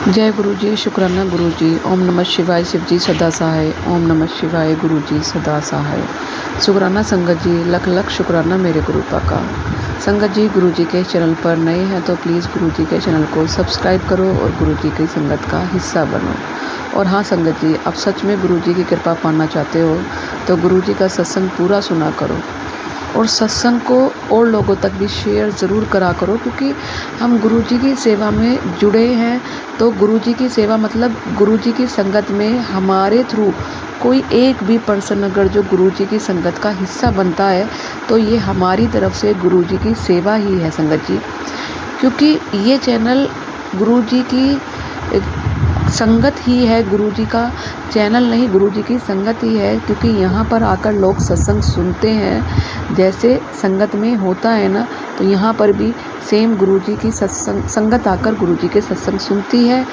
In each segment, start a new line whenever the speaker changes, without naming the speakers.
जय गुरु जी, शुक्राना गुरु जी। ओम नमः शिवाय, शिव जी सदा सहाय। ओम नमः शिवाय, गुरु जी सदा सहाय। शुक्राना संगत जी, लख लख शुक्राना मेरे गुरुपा का। संगत जी, गुरु जी के चैनल पर नए हैं तो प्लीज़ गुरु जी के चैनल को सब्सक्राइब करो और गुरु जी की संगत का हिस्सा बनो। और हाँ संगत जी, आप सच में गुरु जी की कृपा पाना चाहते हो तो गुरु जी का सत्संग पूरा सुना करो और सत्संग को और लोगों तक भी शेयर ज़रूर करा करो, क्योंकि हम गुरु जी की सेवा में जुड़े हैं। तो गुरु जी की सेवा मतलब गुरु जी की संगत में हमारे थ्रू कोई एक भी पर्सन अगर जो गुरु जी की संगत का हिस्सा बनता है तो ये हमारी तरफ से गुरु जी की सेवा ही है संगत जी। क्योंकि ये चैनल गुरु जी की संगत ही है, गुरु जी का चैनल नहीं, गुरु जी की संगत ही है। क्योंकि यहाँ पर आकर लोग सत्संग सुनते हैं, जैसे संगत में होता है ना, तो यहाँ पर भी सेम गुरु जी की संगत आकर गुरु जी के सत्संग सुनती है,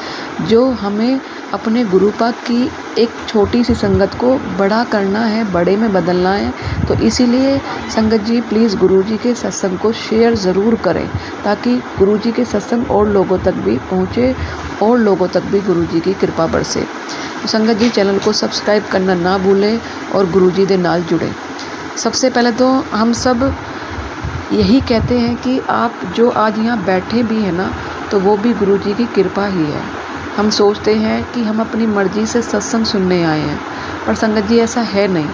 जो हमें अपने गुरुपा की एक छोटी सी संगत को बड़ा करना है, बड़े में बदलना है। तो इसीलिए संगत जी प्लीज़ गुरु जी के सत्संग को शेयर ज़रूर करें, ताकि गुरु जी के सत्संग और लोगों तक भी पहुँचे और लोगों तक भी गुरु जी की कृपा बरसे। तो संगत जी चैनल को सब्सक्राइब करना ना भूलें और गुरु जी के नाल जुड़ें। सबसे पहले तो हम सब यही कहते हैं कि आप जो आज यहाँ बैठे भी हैं ना, तो वो भी गुरु जी की कृपा ही है। हम सोचते हैं कि हम अपनी मर्ज़ी से सत्संग सुनने आए हैं, पर संगत जी ऐसा है नहीं,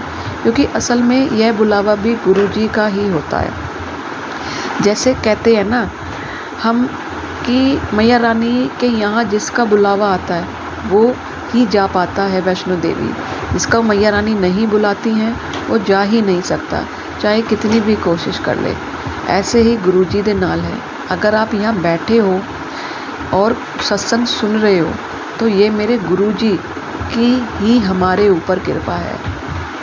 क्योंकि असल में यह बुलावा भी गुरु जी का ही होता है। जैसे कहते हैं ना हम कि मैया रानी के यहाँ जिसका बुलावा आता है वो ही जा पाता है वैष्णो देवी। जिसका मैया रानी नहीं बुलाती हैं वो जा ही नहीं सकता, चाहे कितनी भी कोशिश कर ले। ऐसे ही गुरु जी दे नाल है। अगर आप यहाँ बैठे हो और सत्संग सुन रहे हो तो ये मेरे गुरु जी की ही हमारे ऊपर कृपा है।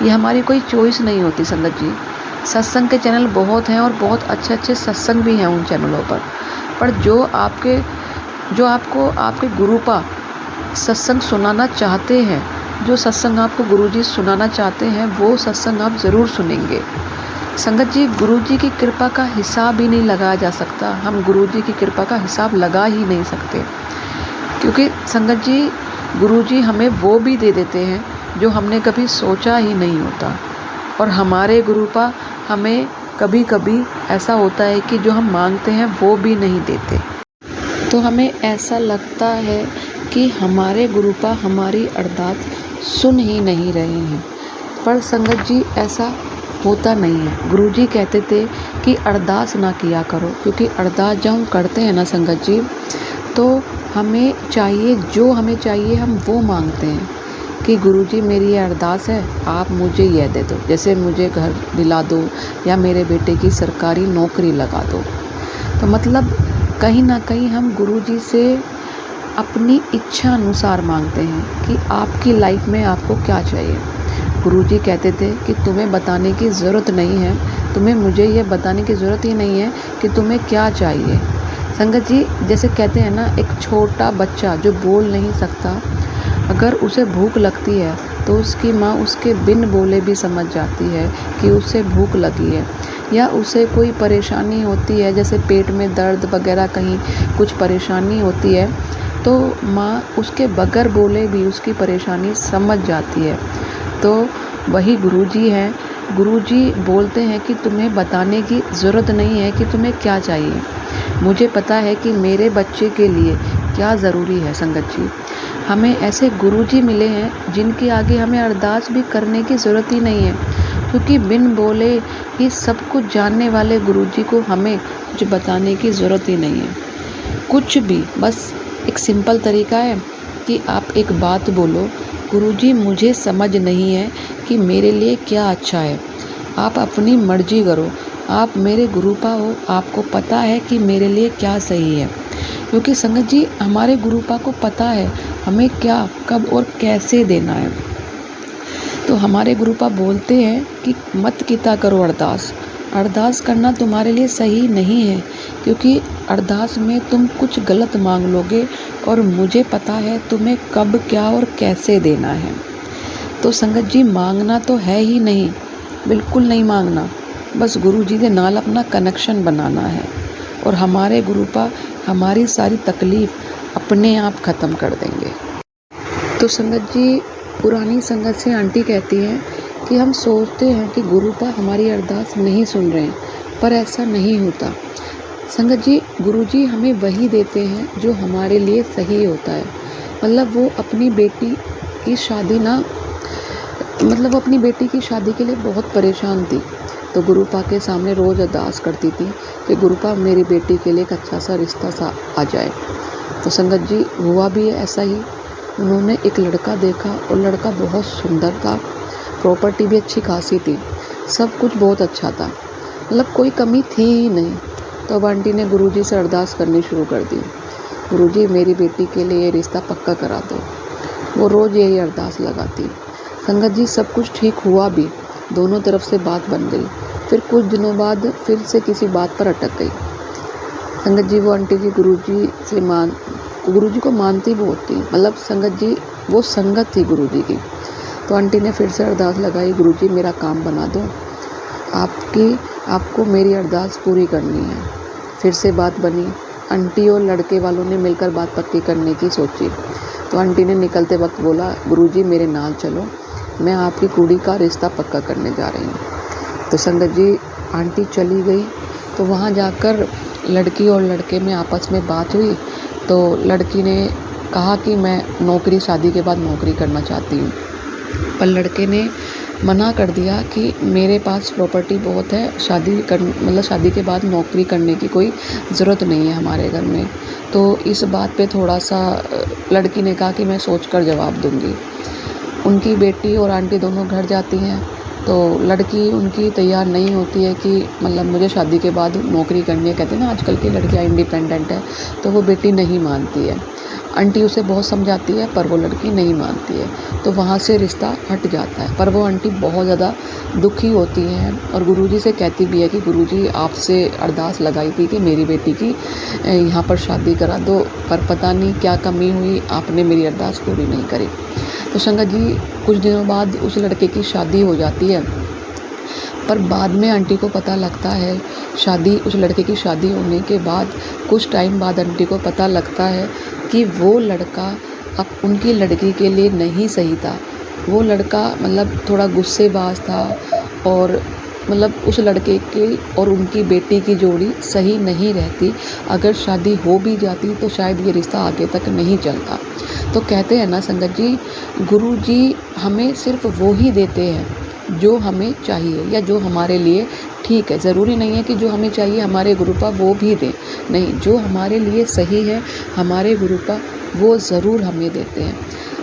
ये हमारी कोई चॉइस नहीं होती संगत जी। सत्संग के चैनल बहुत हैं और बहुत अच्छे अच्छे सत्संग भी हैं उन चैनलों पर जो आपको आपके गुरुपा सत्संग सुनाना चाहते हैं, जो सत्संग आपको गुरुजी सुनाना चाहते हैं, वो सत्संग आप ज़रूर सुनेंगे। संगत जी, गुरुजी की कृपा का हिसाब ही नहीं लगाया जा सकता। हम गुरुजी की कृपा का हिसाब लगा ही नहीं सकते, क्योंकि संगत जी गुरुजी हमें वो भी दे देते हैं जो हमने कभी सोचा ही नहीं होता। और हमारे गुरुपा हमें कभी कभी ऐसा होता है कि जो हम मांगते हैं वो भी नहीं देते। तो हमें ऐसा लगता है कि हमारे गुरुपा हमारी अरदास सुन ही नहीं रहे हैं, पर संगत जी ऐसा होता नहीं है। गुरुजी कहते थे कि अरदास ना किया करो, क्योंकि अरदास जब हम करते हैं ना संगत जी, तो हमें चाहिए, जो हमें चाहिए हम वो मांगते हैं कि गुरुजी मेरी ये अरदास है, आप मुझे यह दे दो। जैसे मुझे घर दिला दो या मेरे बेटे की सरकारी नौकरी लगा दो। तो मतलब कहीं ना कहीं हम गुरुजी से अपनी इच्छा अनुसार मांगते हैं कि आपकी लाइफ में आपको क्या चाहिए। गुरुजी कहते थे कि तुम्हें बताने की ज़रूरत नहीं है, तुम्हें मुझे ये बताने की ज़रूरत ही नहीं है कि तुम्हें क्या चाहिए। संगत जी जैसे कहते हैं ना, एक छोटा बच्चा जो बोल नहीं सकता, अगर उसे भूख लगती है तो उसकी माँ उसके बिन बोले भी समझ जाती है कि उसे भूख लगी है। या उसे कोई परेशानी होती है, जैसे पेट में दर्द वगैरह कहीं कुछ परेशानी होती है, तो माँ उसके बगैर बोले भी उसकी परेशानी समझ जाती है। तो वही गुरुजी हैं। गुरुजी बोलते हैं कि तुम्हें बताने की ज़रूरत नहीं है कि तुम्हें क्या चाहिए, मुझे पता है कि मेरे बच्चे के लिए क्या ज़रूरी है। संगत जी हमें ऐसे गुरुजी मिले हैं जिनके आगे हमें अरदास भी करने की ज़रूरत ही नहीं है, क्योंकि बिन बोले ही सब कुछ जानने वाले गुरुजी को हमें कुछ बताने की ज़रूरत ही नहीं है। कुछ भी, बस एक सिंपल तरीका है कि आप एक बात बोलो, गुरुजी मुझे समझ नहीं है कि मेरे लिए क्या अच्छा है, आप अपनी मर्जी करो, आप मेरे गुरुपा हो, आपको पता है कि मेरे लिए क्या सही है। क्योंकि संगत जी हमारे गुरुपा को पता है हमें क्या, कब और कैसे देना है। तो हमारे गुरुपा बोलते हैं कि मत किता करो अरदास। अरदास करना तुम्हारे लिए सही नहीं है, क्योंकि अरदास में तुम कुछ गलत मांग लोगे और मुझे पता है तुम्हें कब, क्या और कैसे देना है। तो संगत जी मांगना तो है ही नहीं, बिल्कुल नहीं मांगना, बस गुरु जी के नाल अपना कनेक्शन बनाना है। और हमारे गुरुपा हमारी सारी तकलीफ़ अपने आप ख़त्म कर देंगे। तो संगत जी, पुरानी संगत से आंटी कहती हैं कि हम सोचते हैं कि गुरुपा हमारी अरदास नहीं सुन रहे हैं, पर ऐसा नहीं होता। संगत जी, गुरुजी हमें वही देते हैं जो हमारे लिए सही होता है। मतलब वो अपनी बेटी की शादी वो अपनी बेटी की शादी के लिए बहुत परेशान थी, तो गुरुपा के सामने रोज़ अरदास करती थी कि गुरुपा मेरी बेटी के लिए एक अच्छा सा रिश्ता सा आ जाए। तो संगत जी, हुआ भी है ऐसा ही। उन्होंने एक लड़का देखा और लड़का बहुत सुंदर था, प्रॉपर्टी भी अच्छी खासी थी, सब कुछ बहुत अच्छा था, मतलब कोई कमी थी ही नहीं। तो अब आंटी ने गुरुजी से अरदास करनी शुरू कर दी, गुरुजी मेरी बेटी के लिए ये रिश्ता पक्का करा दो। वो रोज़ यही अरदास लगाती। संगत जी, सब कुछ ठीक हुआ भी, दोनों तरफ से बात बन गई। फिर कुछ दिनों बाद फिर से किसी बात पर अटक गई। संगत जी, वो आंटी जी गुरुजी को मानती बहुत थी, मतलब संगत जी वो संगत थी गुरुजी की। तो आंटी ने फिर से अरदास लगाई, गुरुजी मेरा काम बना दो, आपको मेरी अरदास पूरी करनी है। फिर से बात बनी, आंटी और लड़के वालों ने मिलकर बात पक्की करने की सोची। तो आंटी ने निकलते वक्त बोला, गुरुजी मेरे नाल चलो, मैं आपकी कुड़ी का रिश्ता पक्का करने जा रही हूँ। तो संगत जी, आंटी चली गई। तो वहाँ जाकर लड़की और लड़के में आपस में बात हुई। तो लड़की ने कहा कि मैं नौकरी, शादी के बाद नौकरी करना चाहती हूँ, पर लड़के ने मना कर दिया कि मेरे पास प्रॉपर्टी बहुत है, शादी के बाद नौकरी करने की कोई ज़रूरत नहीं है हमारे घर में। तो इस बात पे थोड़ा सा लड़की ने कहा कि मैं सोच कर जवाब दूंगी। उनकी बेटी और आंटी दोनों घर जाती हैं, तो लड़की उनकी तैयार नहीं होती है कि मतलब मुझे शादी के बाद नौकरी करनी है। कहते हैं ना आजकल की लड़कियां इंडिपेंडेंट है, तो वो बेटी नहीं मानती है। आंटी उसे बहुत समझाती है, पर वो लड़की नहीं मानती है। तो वहाँ से रिश्ता हट जाता है। पर वो आंटी बहुत ज़्यादा दुखी होती हैं और गुरुजी से कहती भी है कि गुरुजी आपसे अरदास लगाई थी कि मेरी बेटी की यहाँ पर शादी करा दो, पर पता नहीं क्या कमी हुई, आपने मेरी अरदास पूरी नहीं करी। तो संगत जी, कुछ दिनों बाद उस लड़के की शादी हो जाती है, पर बाद में आंटी को पता लगता है, उस लड़के की शादी होने के बाद कुछ टाइम बाद आंटी को पता लगता है कि वो लड़का अब उनकी लड़की के लिए नहीं सही था। वो लड़का मतलब थोड़ा गुस्सेबाज था और मतलब उस लड़के के और उनकी बेटी की जोड़ी सही नहीं रहती। अगर शादी हो भी जाती तो शायद ये रिश्ता आगे तक नहीं चलता। तो कहते हैं ना संगत जी, गुरु जी हमें सिर्फ वो ही देते हैं जो हमें चाहिए या जो हमारे लिए ठीक है। ज़रूरी नहीं है कि जो हमें चाहिए हमारे गुरुपा वो भी दें, नहीं, जो हमारे लिए सही है हमारे गुरुपा वो ज़रूर हमें देते हैं।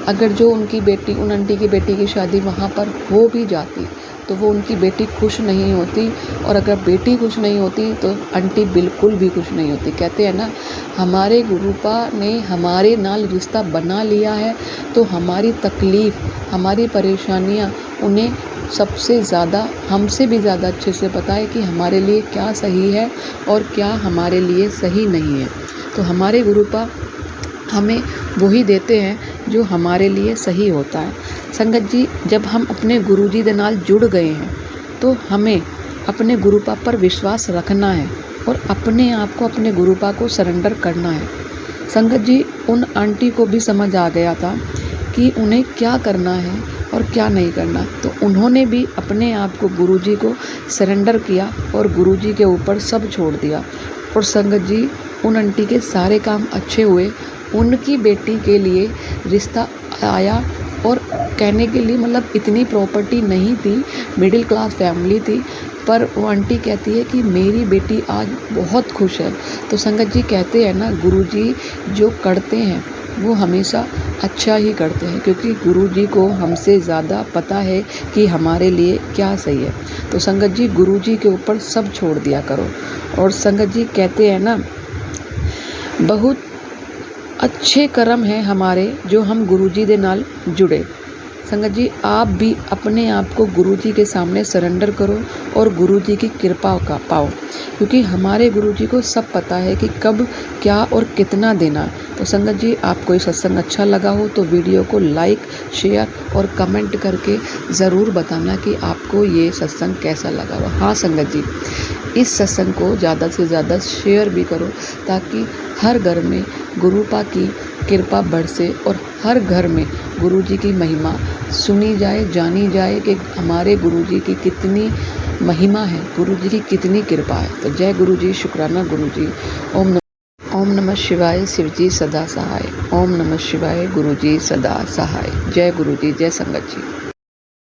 अगर जो उन आंटी की बेटी की शादी वहाँ पर हो भी जाती तो वो उनकी बेटी खुश नहीं होती, और अगर बेटी खुश नहीं होती तो आंटी बिल्कुल भी खुश नहीं होती। कहते हैं ना, हमारे गुरुपा ने हमारे नाल रिश्ता बना लिया है तो हमारी तकलीफ़, हमारी परेशानियाँ उन्हें सबसे ज़्यादा, हमसे भी ज़्यादा अच्छे से पता है कि हमारे लिए क्या सही है और क्या हमारे लिए सही नहीं है। तो हमारे गुरुपा हमें वही देते हैं जो हमारे लिए सही होता है। संगत जी, जब हम अपने गुरुजी दे नाल जुड़ गए हैं तो हमें अपने गुरुपा पर विश्वास रखना है और अपने आप को, अपने गुरुपा को सरेंडर करना है। संगत जी, उन आंटी को भी समझ आ गया था कि उन्हें क्या करना है और क्या नहीं करना, तो उन्होंने भी अपने आप को गुरुजी को सरेंडर किया और गुरुजी के ऊपर सब छोड़ दिया। और संगत जी, उन आंटी के सारे काम अच्छे हुए। उनकी बेटी के लिए रिश्ता आया और कहने के लिए मतलब इतनी प्रॉपर्टी नहीं थी, मिडिल क्लास फैमिली थी, पर वो आंटी कहती है कि मेरी बेटी आज बहुत खुश है। तो संगत जी, कहते हैं ना, गुरुजी जो करते हैं वो हमेशा अच्छा ही करते हैं, क्योंकि गुरुजी को हमसे ज़्यादा पता है कि हमारे लिए क्या सही है। तो संगत जी, गुरुजी के ऊपर सब छोड़ दिया करो। और संगत जी, कहते हैं ना, बहुत अच्छे कर्म हैं हमारे जो हम गुरुजी दे नाल जुड़े। संगत जी, आप भी अपने आप को गुरुजी के सामने सरेंडर करो और गुरुजी की कृपा का पाओ, क्योंकि हमारे गुरुजी को सब पता है कि कब क्या और कितना देना। तो संगत जी, आपको ये सत्संग अच्छा लगा हो तो वीडियो को लाइक, शेयर और कमेंट करके ज़रूर बताना कि आपको ये सत्संग कैसा लगा हो। हाँ संगत जी, इस सत्संग को ज़्यादा से ज़्यादा शेयर भी करो ताकि हर घर में गुरुपा की कृपा बरसे और हर घर में गुरु जी की महिमा सुनी जाए, जानी जाए कि हमारे गुरु जी की कितनी महिमा है, गुरु जी की कितनी कृपा है। तो जय गुरु जी, शुक्राना गुरु जी। ओम नमः शिवाय, शिव जी सदा सहाय। ओम नमः शिवाय, गुरु जी सदा सहाय। जय गुरु जी, जय संगत जी।